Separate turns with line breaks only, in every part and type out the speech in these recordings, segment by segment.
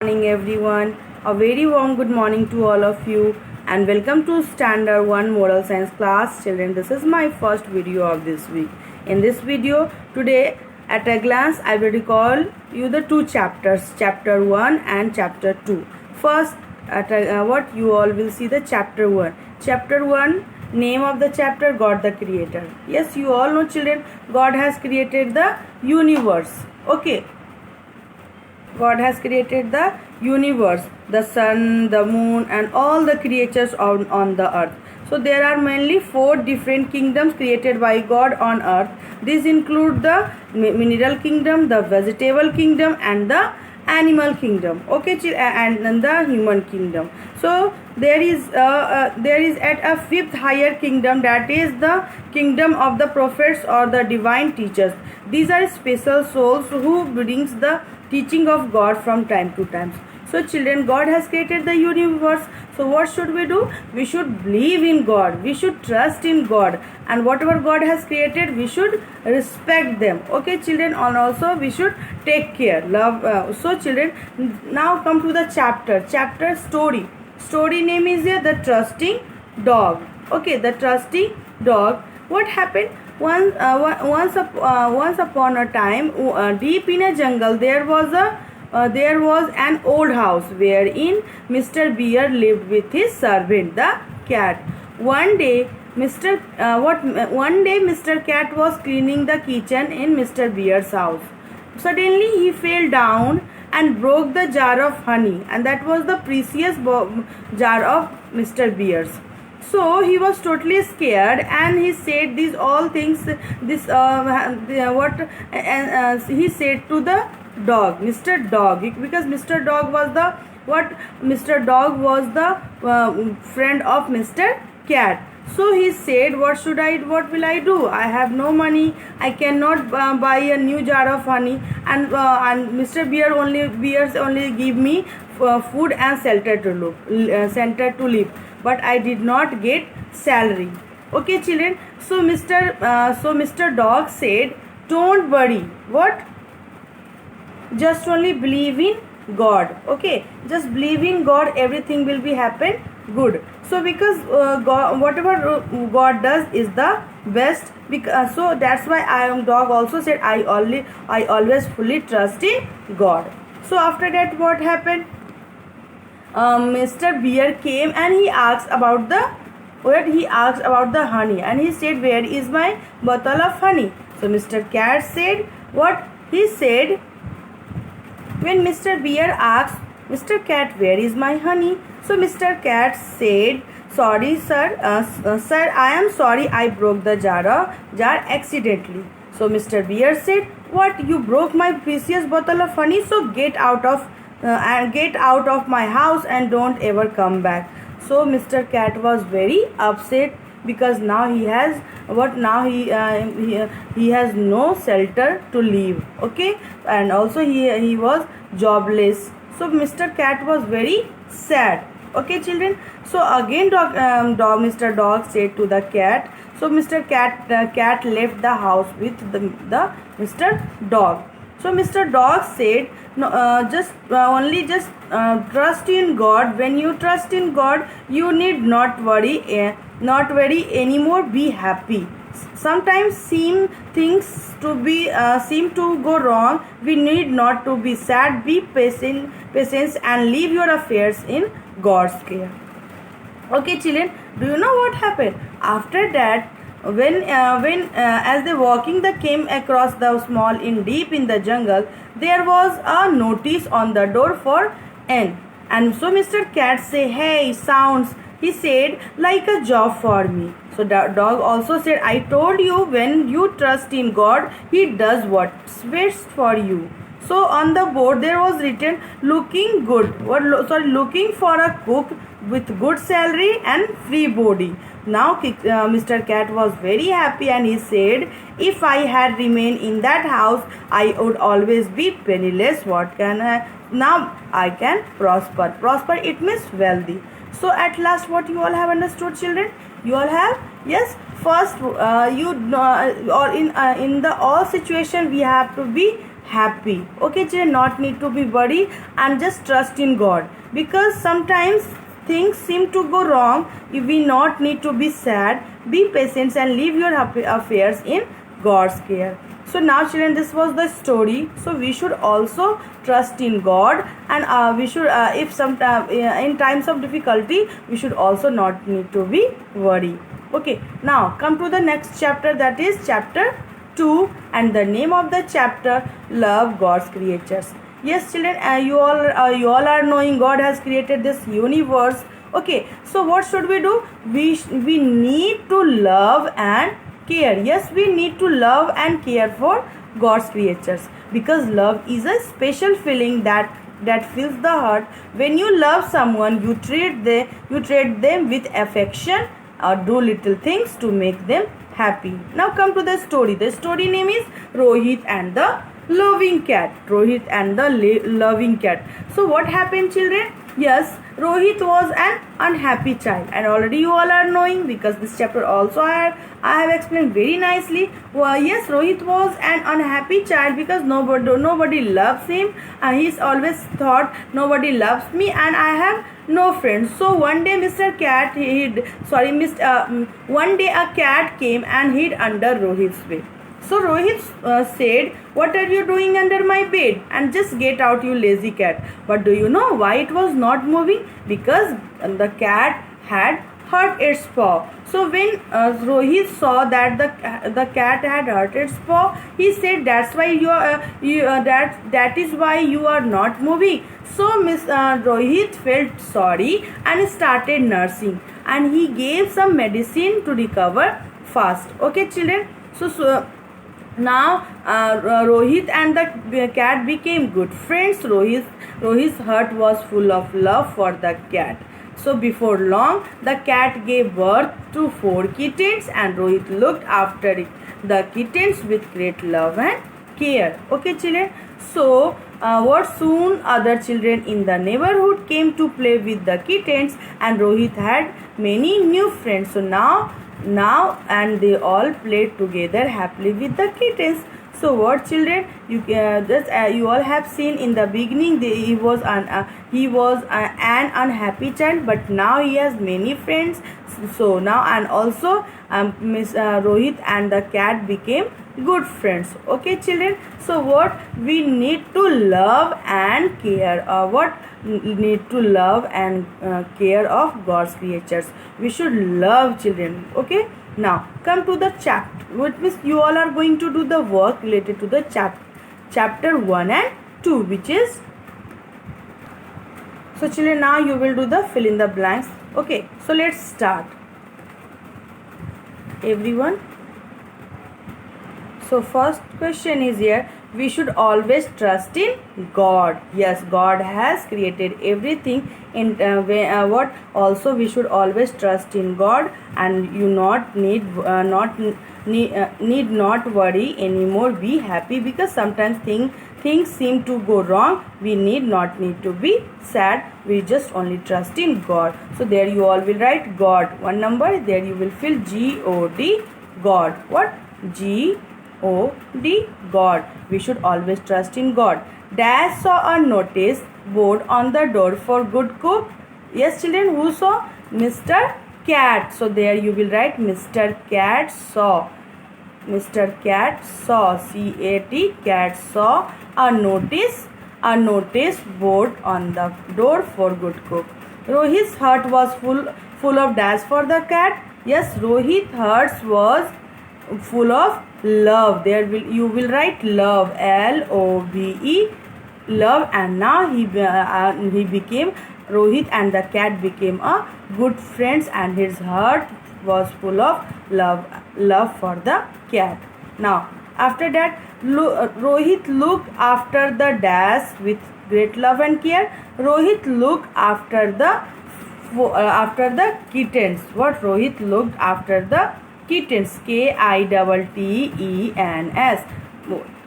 Morning everyone, a very warm good morning to all of you and welcome to standard 1 moral science class. Children, this is my first video of this week. In this video today, at a glance I will recall you the two chapters, chapter 1 and chapter 2. First, what you all will see the chapter 1. Chapter 1, name of the chapter, God the Creator. Yes, you all know children, God has created the universe. Okay, God has created the universe, the sun, the moon and all the creatures on the earth. So there are mainly 4 different kingdoms created by God on earth. These include the mineral kingdom, the vegetable kingdom and the animal kingdom. Okay, and the human kingdom. So there is at a 5th higher kingdom, that is the kingdom of the prophets or the divine teachers. These are special souls who brings the teaching of God from time to time. So children, God has created the universe. So what should we do? We should believe in God. We should trust in God. And whatever God has created, we should respect them. Okay children, and also we should take care, love. So children, now come to the chapter story. Story name is here the trusting dog. Okay, the trusting dog. What happened? Once upon a time, deep in a jungle, there was an old house wherein Mr. Bear lived with his servant, the cat. One day, Mr. Cat was cleaning the kitchen in Mr. Bear's house. Suddenly, he fell down and broke the jar of honey, and that was the precious jar of Mr. Bear's. So he was totally scared, and he said these all things. He said to the dog, Mr. Dog, because Mr. Dog was the friend of Mr. Cat. So he said, what will I do? I have no money. I cannot buy a new jar of honey, and Mr. Bears only give me food and shelter to live. But I did not get salary. Okay children, so Mr. Dog said, don't worry. What? Just only believe in God. Okay, just believe in God, everything will be happen good. So because God, whatever God does is the best, because so that's why dog also said, I always fully trust in God. So after that, what happened? Mr. Bear came and he asked about the honey, and he said, where is my bottle of honey? So Mr. Cat said, what? He said, when Mr. Bear asked, Mr. Cat, where is my honey? So Mr. Cat said, sorry sir, sir, I am sorry, I broke the jar accidentally. So Mr. Bear said, what, you broke my precious bottle of honey? So get out of my house and don't ever come back. So Mr. Cat was very upset, because now he has he has no shelter to live. Okay, and also he was jobless. So Mr. Cat was very sad. Okay children, so again Mr. Dog said to the cat. So Mr. Cat left the house with the Mr. Dog. So Mr. Dog said, no, just trust in God. When you trust in God, you need not worry anymore. Be happy. Sometimes things seem to go wrong. We need not to be sad. Be patient and leave your affairs in God's care. Okay children, do you know what happened after that? When as they walking, they came across the deep in the jungle, there was a notice on the door for N. And so Mr. Cat say, hey, sounds, he said, like a job for me. So the dog also said, I told you, when you trust in God, he does what's best for you. So on the board there was written, looking for a cook with good salary and free body. Now Mr. Cat was very happy, and he said, if I had remained in that house, I would always be penniless. What can I? Now I can prosper. Prosper, it means wealthy. So at last, what you all have understood children? You all have? Yes. First, in the all situation, we have to be happy. Okay children, not need to be worried and just trust in God, because sometimes things seem to go wrong. You will not need to be sad. Be patient and leave your affairs in God's care. So now children, this was the story. So we should also trust in God, and we should if some in times of difficulty, we should also not need to be worried. Okay, now come to the next chapter, that is chapter 2, and the name of the chapter, Love God's Creatures. Yes children, you all are knowing God has created this universe. Okay, so what should we do? We need to love and care. Yes, we need to love and care for God's creatures, because love is a special feeling that fills the heart. When you love someone, you treat them with affection or do little things to make them happy. Now come to the story. The story name is Rohit and the Loving Cat. Rohit and the Loving Cat. So what happened children? Yes, Rohit was an unhappy child, and already you all are knowing, because this chapter also I have explained very nicely. Well, yes, Rohit was an unhappy child because nobody loves him, and he's always thought nobody loves me and I have no friends. So one day one day a cat came and hid under Rohit's bed. So Rohit said, "What are you doing under my bed? And just get out, you lazy cat." But do you know why it was not moving? Because the cat had hurt its paw. So when Rohit saw that the cat had hurt its paw, he said, "That's why that is why you are not moving." So Rohit felt sorry and started nursing, and he gave some medicine to recover fast. Okay children, so now Rohit and the cat became good friends. Rohit's heart was full of love for the cat. So before long, the cat gave birth to 4 kittens, and Rohit looked after the kittens with great love and care. Okay children, so soon other children in the neighborhood came to play with the kittens, and Rohit had many new friends. So now and they all played together happily with the kittens. So what children, you all have seen in the beginning, he was an unhappy child, but now he has many friends. So now, and also Rohit and the cat became good friends. Okay children, so what we need to love and care, need to love and care of God's creatures. We should love children. Okay, now come to the chapter, which means you all are going to do the work related to the chapter 1 and 2, which is, so children, now you will do the fill in the blanks. Okay, so let's start everyone. So first question is here, we should always trust in God. Yes, God has created everything. In what also we should always trust in God, and you need not worry anymore. Be happy, because sometimes things seem to go wrong. We need to be sad. We just only trust in God. So there you all will write God, one number. There you will fill God. God. What? God. God. We should always trust in God. Dad saw a notice board on the door for good cook. Yes children, who saw? Mr. Cat. So there you will write Mr. Cat saw. Mr. Cat saw, C-A-T, cat saw a notice board on the door for good cook. Rohit's heart was full of dash for the cat. Yes, Rohit's heart was full of love. There you will write love, L-O-V-E, love, and now he became, Rohit and the cat became a good friends, and his heart was full of love for the cat. Now after that, Rohit looked after the dash with great love and care. Rohit looked after the kittens. What? Rohit looked after the kittens. K-I-T-T-E-N-S.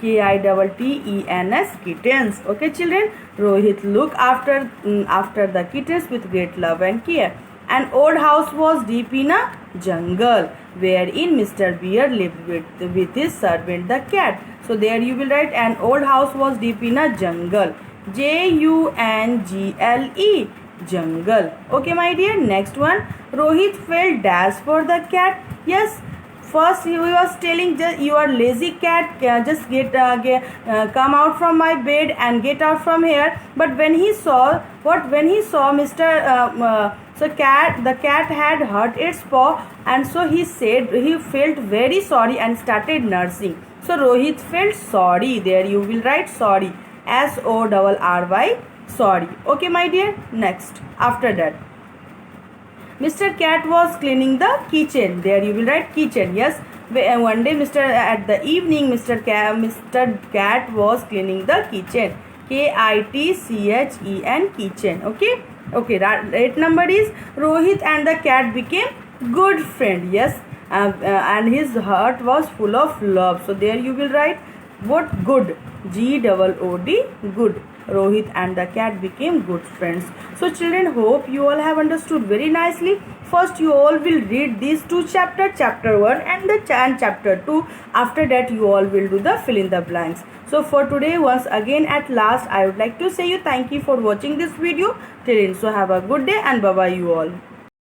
K-I-T-T-E-N-S, kittens. Okay children, Rohit looked after the kittens with great love and care. An old house was deep in a jungle wherein Mr. Bear lived with his servant the cat. So there you will write an old house was deep in a jungle. Jungle. Jungle. Okay, my dear. Next one. Rohit felt dash for the cat. Yes. First he was telling, just you are lazy cat, just come out from my bed and get out from here. But when he saw Mr. The cat had hurt its paw, and so he said he felt very sorry and started nursing. So Rohit felt sorry. There you will write sorry, SORRY, sorry. Okay, my dear. Next, after that, Mr. Cat was cleaning the kitchen. There you will write kitchen. Yes. One day, at the evening, Mr. Cat was cleaning the kitchen. KITCHEN, kitchen. Okay. Okay. Right number is Rohit and the cat became good friend. Yes. And his heart was full of love. So there you will write what? Good. GOOD. Good. Rohit and the cat became good friends. So children, hope you all have understood very nicely. First you all will read these two chapters, chapter 1 and chapter 2. After that you all will do the fill in the blanks. So for today, once again at last, I would like to say you thank you for watching this video till end. So have a good day and bye bye you all.